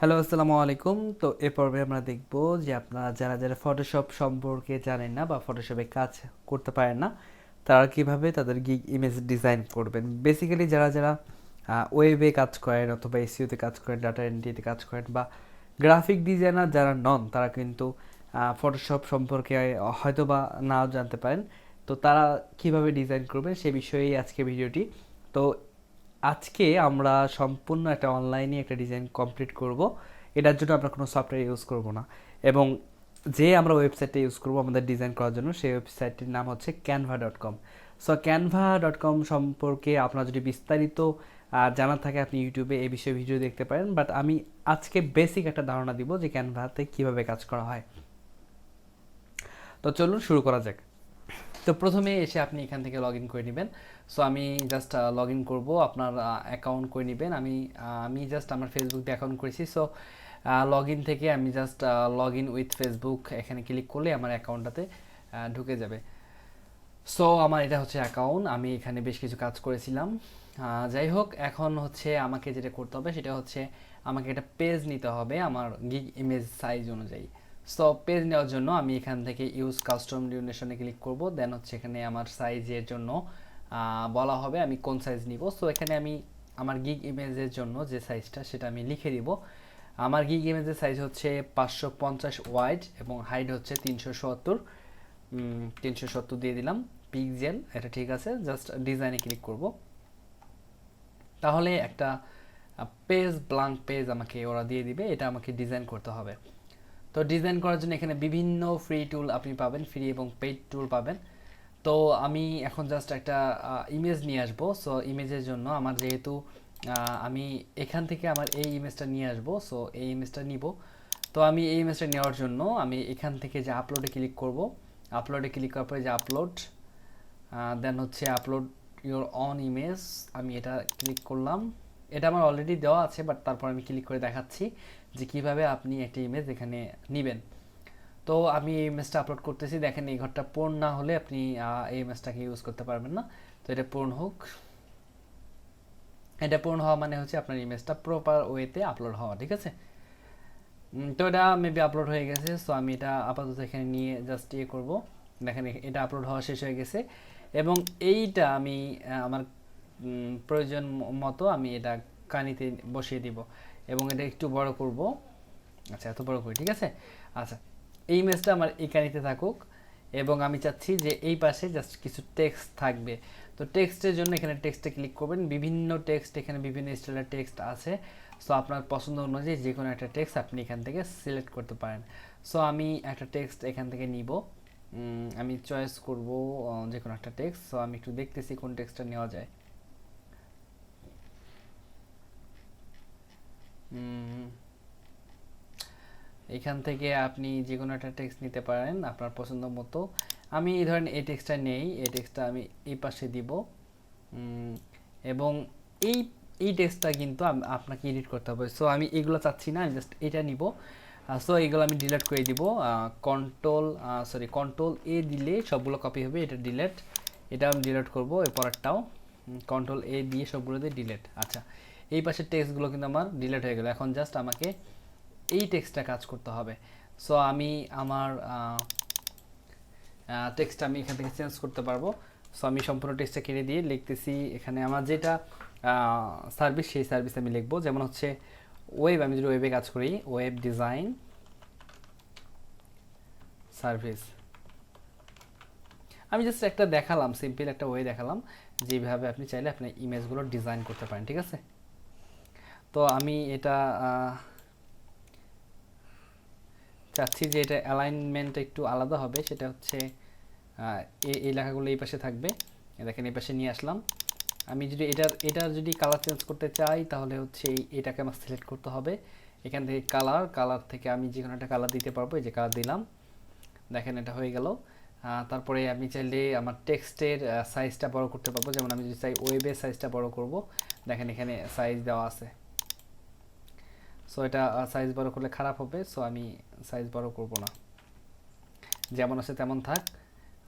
Hello, আসসালামু আলাইকুম। তো এ পর্বে আমরা দেখব যে আপনারা যারা ফটোশপ সম্পর্কে জানেন না বা ফটোশপে কাজ করতে পারেন না, তারা কিভাবে তাদের গিগ ইমেজ ডিজাইন করবেন। বেসিক্যালি যারা ওয়েবে কাজ করেন অথবা এসইওতে কাজ করেন, ডাটা এন্ট্রিতে কাজ করেন বা গ্রাফিক ডিজাইনার যারা নন, তারা কিন্তু ফটোশপ সম্পর্কে হয়তো বা নাও জানতে পারেন। তো তারা কিভাবে ডিজাইন করবেন সে বিষয়েই আজকে ভিডিওটি। তো আজকে আমরা সম্পূর্ণ একটা অনলাইনে একটা ডিজাইন কমপ্লিট করব। এটার জন্য আমরা কোনো সফটওয়্যার ইউজ করব না, এবং যে আমরা ওয়েবসাইটটা ইউজ করব আমাদের ডিজাইন করার জন্য, সেই ওয়েবসাইটটির নাম হচ্ছে canva.com। সো canva.com সম্পর্কে আপনার যদি বিস্তারিত জানার থাকে, আপনি ইউটিউবে এই বিষয়ে ভিডিও দেখতে পারেন, বাট আমি আজকে বেসিক একটা ধারণা দিব যে ক্যানভাতে কিভাবে কাজ করা হয়। তো চলুন শুরু করা যাক। তো প্রথমে এসে আপনি এখান থেকে লগ ইন করে নেবেন। সো আমি জাস্ট লগ ইন করবো, আপনার অ্যাকাউন্ট করে নেবেন। আমি জাস্ট আমার ফেসবুক দিয়ে অ্যাকাউন্ট করেছি। সো লগ ইন থেকে আমি just log in with Facebook এখানে ক্লিক করলে আমার অ্যাকাউন্টটাতে ঢুকে যাবে। সো আমার এটা হচ্ছে অ্যাকাউন্ট, আমি এখানে বেশ কিছু কাজ করেছিলাম। যাই হোক, এখন হচ্ছে আমাকে যেটা করতে হবে সেটা হচ্ছে আমাকে একটা পেজ নিতে হবে আমার গিগ ইমেজ সাইজ অনুযায়ী। সো পেজ নেওয়ার জন্য আমি এখান থেকে ইউজ কাস্টম ডিউরেশনে ক্লিক করব। দেন হচ্ছে এখানে আমার সাইজের জন্য বলা হবে আমি কোন সাইজ নিব। সো এখানে আমি আমার গিগ ইমেজের জন্য যে সাইজটা সেটা আমি লিখে দিব। আমার গিগ ইমেজের সাইজ হচ্ছে 550 ওয়াইড এবং হাইট হচ্ছে 370। 370 দিয়ে দিলাম পিক্সেল, এটা ঠিক আছে। জাস্ট ডিজাইনে ক্লিক করব, তাহলে একটা পেজ, ব্ল্যাঙ্ক পেজ আমাকে ওরা দিয়ে দিবে। এটা আমাকে ডিজাইন করতে হবে। তো ডিজাইন করার জন্য এখানে বিভিন্ন ফ্রি টুল আপনি পাবেন, ফ্রি এবং পেইড টুল পাবেন। তো আমি এখন জাস্ট একটা ইমেজ নিয়ে আসবো। সো ইমেজের জন্য আমার যেহেতু আমি এখান থেকে আমার এই ইমেজটা নিয়ে আসবো, সো এই ইমেজটা নিব। তো আমি এই ইমেজটা নেওয়ার জন্য আমি এখান থেকে যে আপলোডে ক্লিক করব। আপলোডে ক্লিক করার পরে যে আপলোড, দেন হচ্ছে আপলোড ইওর অন ইমেজ, আমি এটা ক্লিক করলাম। এটা আমার অলরেডি দেওয়া আছে, বাট তারপর আমি ক্লিক করে দেখাচ্ছি যে কিভাবে আপনি একটা ইমেজ এখানে নেবেন। তো আমি এই ইমেজটা আপলোড করতেছি। দেখেন এই ঘরটা পূর্ণ না হলে আপনি এই ইমেজটাকে ইউজ করতে পারবেন না। তো এটা পূর্ণ হোক। এটা পূর্ণ হওয়া মানে হচ্ছে আপনার ইমেজটা প্রপার ওয়েতে আপলোড হওয়া, ঠিক আছে। তো এটা মেবি আপলোড হয়ে গেছে। সো আমি এটা আপাতত এখানে নিয়ে জাস্ট ইয়ে করবো। দেখেন এটা আপলোড হওয়া শেষ হয়ে গেছে, এবং এইটা আমি আমার প্রয়োজন মতো আমি এটা কানিতে বসিয়ে দিব, এবং এটা একটু বড় করব। আচ্ছা, এত বড় করি, ঠিক আছে। আচ্ছা, এই ইমেজটা আমার এই কানিতে থাকুক, এবং আমি চাচ্ছি যে এই পাশে জাস্ট কিছু টেক্সট থাকবে। তো টেক্সটের জন্য এখানে টেক্সটে ক্লিক করবেন। বিভিন্ন টেক্সট, এখানে বিভিন্ন স্টাইলের টেক্সট আছে। সো আপনার পছন্দ অনুযায়ী যে কোনো একটা টেক্সট আপনি এখান থেকে সিলেক্ট করতে পারেন। সো আমি একটা টেক্সট এখান থেকে নিব। আমি চয়েস করব যে কোনো একটা টেক্সট। সো আমি একটু দেখতেছি কোন টেক্সটটা নেওয়া যায়। এখান থেকে আপনি যে কোনো একটা টেক্সট নিতে পারেন আপনার পছন্দ মতো। আমি এই ধরেন এই টেক্সটটা নেই, এই টেক্সটটা আমি এই পাশে দিব। এবং এই এই টেক্সটটা কিন্তু আপনাকে এডিট করতে হবে। সো আমি এগুলো চাচ্ছি না, আমি জাস্ট এটা নিব। সো এইগুলো আমি ডিলিট করে দিব। কন্ট্রোল এ দিলে সবগুলো কপি হবে, এটা ডিলিট। এটা আমি ডিলিট করবো, এর পরেরটাও কন্ট্রোল এ দিয়ে সবগুলোতে ডিলিট। আচ্ছা, এই পাশের টেক্সটগুলো কিন্তু আমার ডিলিট হয়ে গেল। এখন জাস্ট আমাকে এই টেক্সটটা কাজ করতে হবে। সো আমি আমার টেক্সটটা আমি এখান থেকে চেঞ্জ করতে পারবো। সো আমি সম্পূর্ণ টেক্সটটা কেটে দিয়ে লিখতেছি এখানে আমার যেটা সার্ভিস, সেই সার্ভিস আমি লিখবো। যেমন হচ্ছে ওয়েব, আমি যদি ওয়েবে কাজ করি, ওয়েব ডিজাইন সার্ভিস। আমি জাস্ট একটা দেখালাম, সিম্পল একটা ওয়ে দেখালাম যেভাবে আপনি চাইলে আপনার ইমেজগুলো ডিজাইন করতে পারেন, ঠিক আছে। তো আমি এটা চাচ্ছি যে এটা অ্যালাইনমেন্ট একটু আলাদা হবে। সেটা হচ্ছে এই লেখাগুলো এই পাশে থাকবে। দেখেন এই পাশে নিয়ে আসলাম। আমি যদি এটার যদি কালার চেঞ্জ করতে চাই, তাহলে হচ্ছে এটাকে আমার সিলেক্ট করতে হবে। এখান থেকে কালার থেকে আমি যে কোনো একটা কালার দিতে পারবো। এই যে কালার দিলাম, দেখেন এটা হয়ে গেল। তারপরে আমি চাইলে আমার টেক্সটের সাইজটা বড় করতে পারবো। যেমন আমি যদি চাই ওয়েবের সাইজটা বড় করব, দেখেন এখানে সাইজ দেওয়া আছে। সো এটা সাইজ বড় করলে খারাপ হবে। সো আমি সাইজ বড় করব না, যেমন আছে তেমন থাক।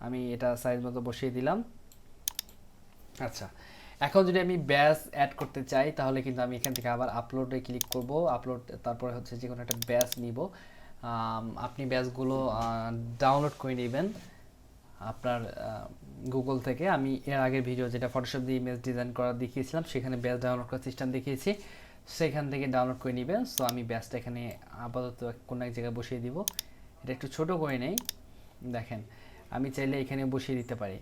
আমি এটা সাইজ মতো বসিয়ে দিলাম। আচ্ছা, এখন যদি আমি ব্যাস অ্যাড করতে চাই তাহলে কিন্তু আমি এখান থেকে আবার আপলোডে ক্লিক করব, আপলোড, তারপরে হচ্ছে যে কোনো একটা ব্যাস নিব। আপনি ব্যাসগুলো ডাউনলোড করে নেবেন আপনার গুগল থেকে। আমি এর আগের ভিডিও যেটা ফটোশপ দিয়ে ইমেজ ডিজাইন করা দেখিয়েছিলাম সেখানে ব্যাস ডাউনলোড করার সিস্টেম দেখিয়েছি, সেখান থেকে ডাউনলোড করে নেবেন। সো আমি ব্যাসটা এখানে আপাতত কোনো এক জায়গায় বসিয়ে দিব। এটা একটু ছোট করে নেই, দেখেন আমি চাইলে এখানে বসিয়ে দিতে পারি।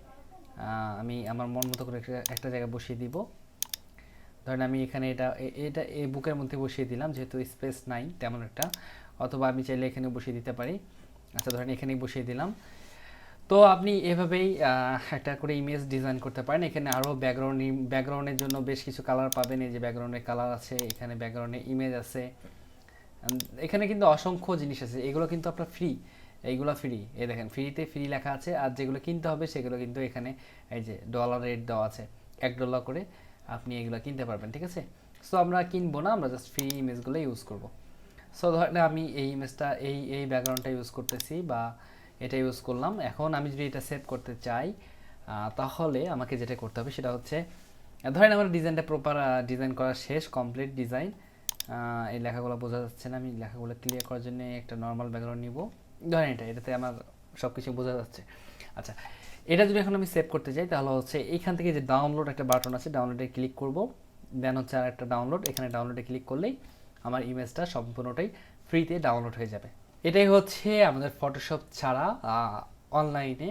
আমি আমার মন মতো করে একটা জায়গায় বসিয়ে দিব। ধরেন আমি এখানে এটা এই বুকের মধ্যে বসিয়ে দিলাম, যেহেতু স্পেস নাই তেমন একটা, অথবা আমি চাইলে এখানে বসিয়ে দিতে পারি। আচ্ছা ধরেন এখানেই বসিয়ে দিলাম। তো আপনি এভাবেই একটা করে ইমেজ ডিজাইন করতে পারেন। এখানে আরও ব্যাকগ্রাউন্ডের জন্য বেশ কিছু কালার পাবেন, এই যে ব্যাকগ্রাউন্ডের কালার আছে, এখানে ব্যাকগ্রাউন্ডে ইমেজ আছে, এখানে কিন্তু অসংখ্য জিনিস আছে, এগুলো কিন্তু আপনার ফ্রি, এইগুলো ফ্রি, এই দেখেন ফ্রিতে ফ্রি লেখা আছে। আর যেগুলো কিনতে হবে সেগুলো কিন্তু এখানে এই যে ডলার রেট দেওয়া আছে, $1 করে আপনি এগুলো কিনতে পারবেন, ঠিক আছে। সো আমরা কিনবো না, আমরা জাস্ট ফ্রি ইমেজগুলো ইউজ করব। সো ধরেন আমি এই ইমেজটা এই ব্যাকগ্রাউন্ডটা ইউজ করতেছি বা এটা ইউজ করলাম। এখন আমি যদি এটা সেভ করতে চাই তাহলে আমাকে যেটা করতে হবে সেটা হচ্ছে, ধরেন আমার ডিজাইনটা প্রপার ডিজাইন করা শেষ, কমপ্লিট ডিজাইন। এই লেখাগুলো বোঝা যাচ্ছে না, আমি লেখাগুলো ক্লিয়ার করার জন্য একটা নর্মাল ব্যাকগ্রাউন্ড নিব। ধরেন এটাতে আমার সব কিছু বোঝা যাচ্ছে। আচ্ছা, এটা যদি এখন আমি সেভ করতে চাই তাহলে হচ্ছে এইখান থেকে যে ডাউনলোড একটা বাটন আছে, ডাউনলোডে ক্লিক করব, দেন হচ্ছে আর একটা ডাউনলোড, এখানে ডাউনলোডে ক্লিক করলেই আমার ইমেজটা সম্পূর্ণটাই ফ্রিতে ডাউনলোড হয়ে যাবে। এটাই হচ্ছে আমাদের ফটোশপ ছাড়া অনলাইনে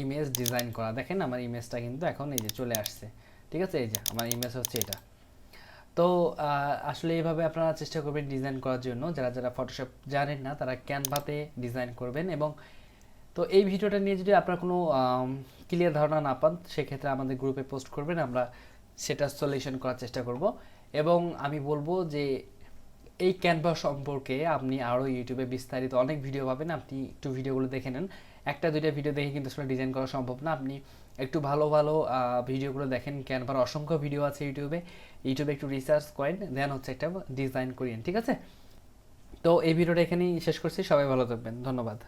ইমেজ ডিজাইন করা। দেখেন আমার ইমেজটা কিন্তু এখন এই যে চলে আসছে, ঠিক আছে, এই যে আমার ইমেজ হচ্ছে এটা। তো আসলে এইভাবে আপনারা চেষ্টা করবেন ডিজাইন করার জন্য। যারা যারা ফটোশপ জানেন না তারা ক্যানভাতে ডিজাইন করবেন। এবং তো এই ভিডিওটা নিয়ে যদি আপনার কোনো ক্লিয়ার ধারণা না পান সেক্ষেত্রে আমাদের গ্রুপে পোস্ট করবেন, আমরা সেটা সলিউশন করার চেষ্টা করব। এবং আমি বলবো যে এই ক্যানভা সম্পর্কে আপনি আরও ইউটিউবে বিস্তারিত অনেক ভিডিও পাবেন, আপনি একটু ভিডিওগুলো দেখে নেন। একটা দুইটা ভিডিও দেখে কিন্তু আসলে ডিজাইন করা সম্ভব না, আপনি একটু ভালো ভালো ভিডিওগুলো দেখেন। ক্যানভার অসংখ্য ভিডিও আছে ইউটিউবে, একটু রিসার্চ করেন, দেন হচ্ছে একটা ডিজাইন করেন, ঠিক আছে। তো এই ভিডিওটা এখানেই শেষ করছি, সবাই ভালো থাকবেন, ধন্যবাদ।